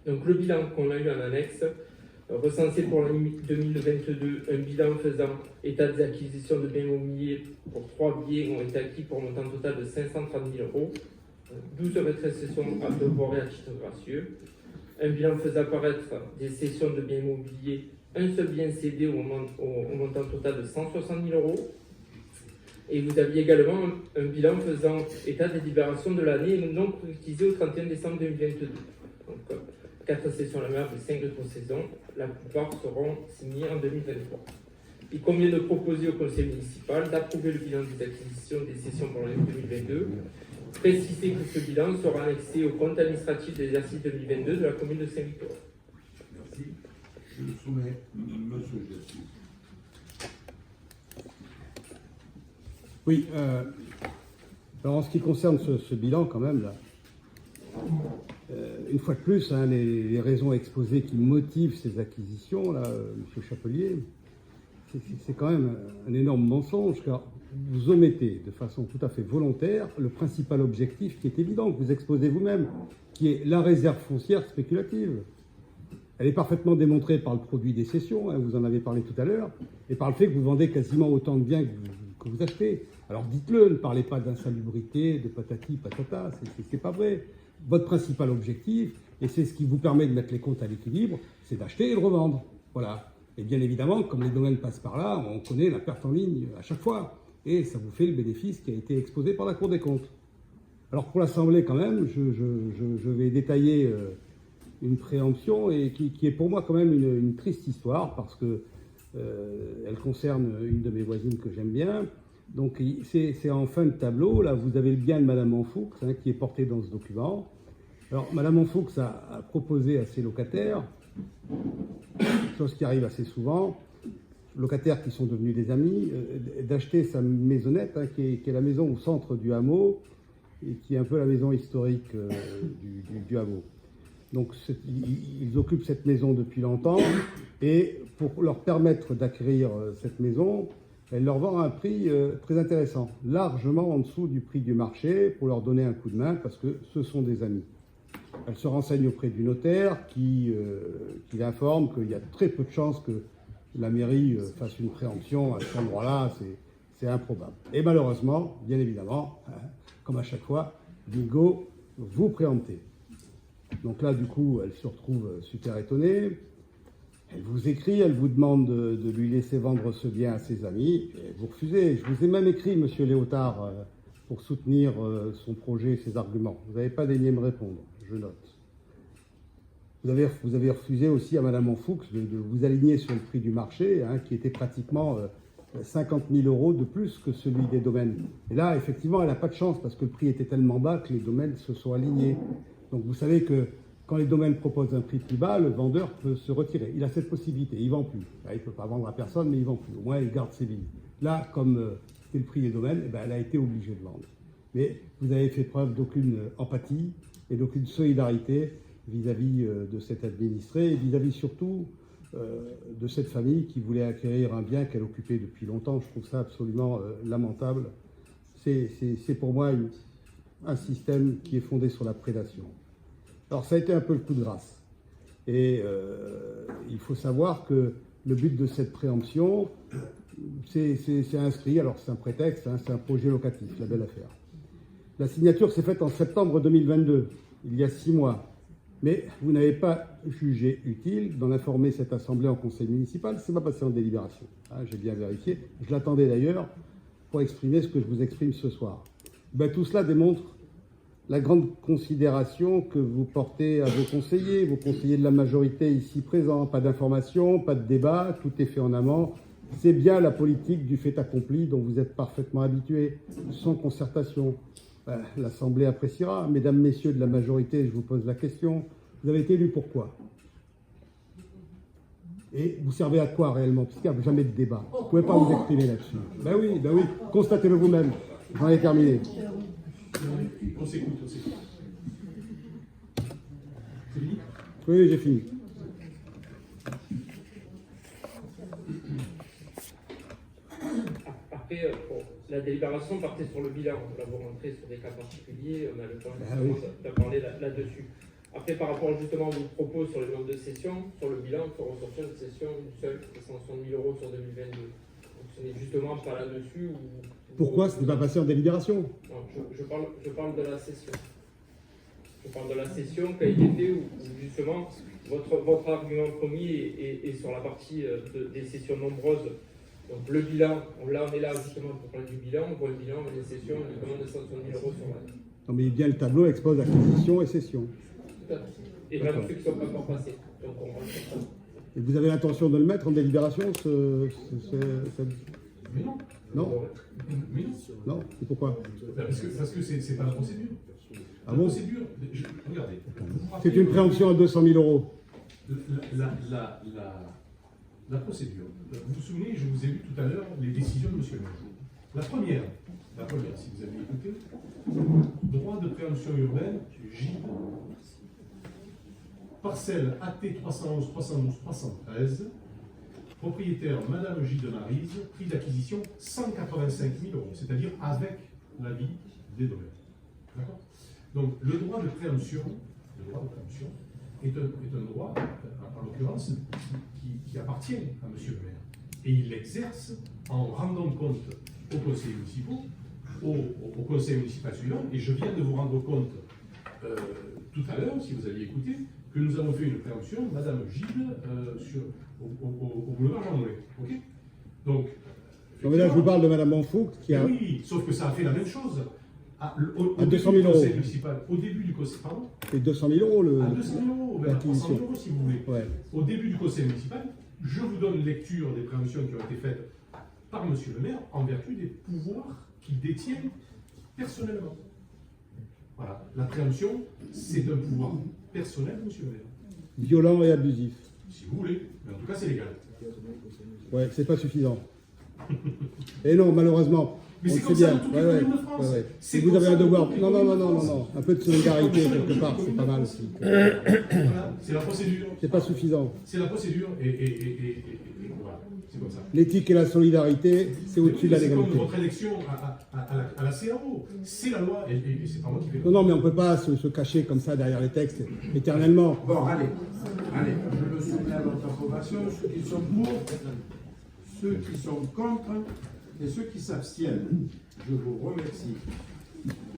Donc le bilan qu'on a eu en annexe, recensé pour l'année 2022, un bilan faisant état des acquisitions de biens immobiliers pour 3 biens ont été acquis pour un montant total de 530 000 €, 12 rétrocessions à devoir et à titre gracieux. Un bilan faisant apparaître des cessions de biens immobiliers, un seul bien cédé au montant total de 160 000 €. Et vous aviez également un bilan faisant état des libérations de l'année non concrétisées au 31 décembre 2022. Donc, 4 sessions à la mer de 5 rétrocessions, la plupart seront signées en 2023. Il convient de proposer au conseil municipal d'approuver le bilan des acquisitions des cessions pour l'année 2022, préciser que ce bilan sera annexé au compte administratif de l'exercice 2022 de la commune de Saint-Victor. Merci. Je le soumets, monsieur Gessis. Oui, alors en ce qui concerne ce bilan, quand même, là, une fois de plus, hein, les raisons exposées qui motivent ces acquisitions, là, M. Chapelier, c'est quand même un énorme mensonge, car vous omettez de façon tout à fait volontaire le principal objectif qui est évident, que vous exposez vous-même, qui est la réserve foncière spéculative. Elle est parfaitement démontrée par le produit des cessions, hein, vous en avez parlé tout à l'heure, et par le fait que vous vendez quasiment autant de biens que vous achetez. Alors dites-le, ne parlez pas d'insalubrité, de patati, patata, c'est pas vrai. Votre principal objectif, et c'est ce qui vous permet de mettre les comptes à l'équilibre, c'est d'acheter et de revendre. Voilà. Et bien évidemment, comme les domaines passent par là, on connaît la perte en ligne à chaque fois. Et ça vous fait le bénéfice qui a été exposé par la Cour des comptes. Alors pour l'Assemblée quand même, je vais détailler une préemption et qui est pour moi quand même une triste histoire parce que elle concerne une de mes voisines que j'aime bien. Donc c'est en fin de tableau, là vous avez le bien de Madame Enfoux, hein, qui est porté dans ce document. Alors Madame Enfoux a proposé à ses locataires, chose qui arrive assez souvent, locataires qui sont devenus des amis, d'acheter sa maisonnette, hein, qui est la maison au centre du hameau, et qui est un peu la maison historique du hameau. Donc ils occupent cette maison depuis longtemps, et pour leur permettre d'acquérir cette maison, elle leur vend à un prix très intéressant, largement en dessous du prix du marché, pour leur donner un coup de main, parce que ce sont des amis. Elle se renseigne auprès du notaire qui l'informe qu'il y a très peu de chances que la mairie fasse une préemption à cet endroit-là, c'est improbable. Et malheureusement, bien évidemment, hein, comme à chaque fois, bingo, vous préemptez. Donc là, du coup, elle se retrouve super étonnée. Elle vous écrit, elle vous demande de lui laisser vendre ce bien à ses amis, et vous refusez. Je vous ai même écrit, monsieur Léotard, pour soutenir son projet, ses arguments. Vous n'avez pas daigné me répondre, je note. Vous avez refusé aussi à Madame Enfoux de vous aligner sur le prix du marché, hein, qui était pratiquement 50 000 € de plus que celui des domaines. Et là, effectivement, elle n'a pas de chance, parce que le prix était tellement bas que les domaines se sont alignés. Donc vous savez que quand les domaines proposent un prix plus bas, le vendeur peut se retirer. Il a cette possibilité, il ne vend plus. Là, il ne peut pas vendre à personne, mais il ne vend plus. Au moins, il garde ses lignes. Là, comme c'était le prix des domaines, eh ben, elle a été obligée de vendre. Mais vous avez fait preuve d'aucune empathie et d'aucune solidarité vis-à-vis de cet administré et vis-à-vis surtout de cette famille qui voulait acquérir un bien qu'elle occupait depuis longtemps. Je trouve ça absolument lamentable. C'est pour moi un système qui est fondé sur la prédation. Alors ça a été un peu le coup de grâce. Et il faut savoir que le but de cette préemption, c'est inscrit, alors c'est un prétexte, hein, c'est un projet locatif, la belle affaire. La signature s'est faite en septembre 2022, il y a 6 mois. Mais vous n'avez pas jugé utile d'en informer cette assemblée en conseil municipal, c'est pas passé en délibération. Hein, j'ai bien vérifié. Je l'attendais d'ailleurs pour exprimer ce que je vous exprime ce soir. Ben, tout cela démontre la grande considération que vous portez à vos conseillers de la majorité ici présents. Pas d'information, pas de débat, tout est fait en amont. C'est bien la politique du fait accompli dont vous êtes parfaitement habitués, sans concertation. L'Assemblée appréciera. Mesdames, Messieurs de la majorité, je vous pose la question. Vous avez été élus pourquoi? Et vous servez à quoi réellement? Puisqu'il n'y a jamais de débat. Vous ne pouvez pas vous exprimer là-dessus. Ben oui, constatez-le vous-même. J'en ai terminé. On s'écoute. C'est fini? Oui, j'ai fini. Après, la délibération partait sur le bilan. Là, vous rentrez sur des cas particuliers, on a le temps d'en parler là-dessus. Après, par rapport justement à vos propos sur les nombres de sessions, sur le bilan, il faut ressortir une session d'une seule, de 160 000 € sur 2022. Donc ce n'est justement pas là-dessus où... Pourquoi ce n'est pas passé en délibération? Non, je parle de la session. Je parle de la session qui a été faite où justement votre argument premier est sur la partie des sessions nombreuses. Donc le bilan, on est là justement pour parler du bilan, on voit le bilan, des sessions uniquement de 160 000 € sur l'année. Non, mais bien le tableau expose acquisition et cession. Tout à fait. Et vraiment ceux qui ne sont pas encore passés. Donc on va le faire ça. Et vous avez l'intention de le mettre en délibération, Mais non. Non? Mais non. Non? Et pourquoi? Parce que c'est pas la procédure. Ah La bon? procédure, regardez. C'est une préemption à 200 000 €. La procédure. Vous vous souvenez, je vous ai vu tout à l'heure les décisions de M. le maire. La première, si vous avez écouté, droit de préemption urbaine, Gide, parcelle AT 311, 312, 313, propriétaire Madame Gide Maryse, prix d'acquisition 185 000 €, c'est-à-dire avec l'avis des domaines. D'accord? Donc le droit de préemption est un droit, en l'occurrence, qui appartient à M. le maire. Et il l'exerce en rendant compte aux conseillers municipaux, au conseil municipal suivant, et je viens de vous rendre compte tout à l'heure, si vous aviez écouté, que nous avons fait une préemption, Madame Gide, au boulevard Jean Monnet. Ok? Donc, Non, mais là, je vous parle de Madame Manfou qui a. oui, sauf que ça a fait la même chose. À Au 200 début 000 du conseil €. municipal, au début du conseil, pardon, C'est 200 000 € le. à 200 000 €, même à 300 000 € si vous voulez. Ouais. Au début du conseil municipal, je vous donne lecture des préemptions qui ont été faites par M. le maire en vertu des pouvoirs qu'il détient personnellement. Voilà, la préemption, c'est un pouvoir personnel de M. le maire. Violent et abusif. Si vous voulez, mais en tout cas, c'est légal. Ouais, c'est pas suffisant. Et non, malheureusement. Mais On c'est le comme sait ça bien. dans toutes les communes de France. Si vous avez un devoir. Non, non, non, non, non, non. Un peu de solidarité quelque part, c'est pas mal aussi. Voilà, c'est la procédure. C'est pas suffisant. C'est la procédure et voilà, c'est comme ça. L'éthique et la solidarité, c'est au-dessus de la C'est comme légalité. votre élection à la CAO. C'est la loi et c'est pas moi qui vais. Non, non, mais on ne peut pas se cacher comme ça derrière les textes éternellement. Bon, allez, je le soumets à votre approbation. Ceux qui sont pour, ceux qui sont contre et ceux qui s'abstiennent. Je vous remercie.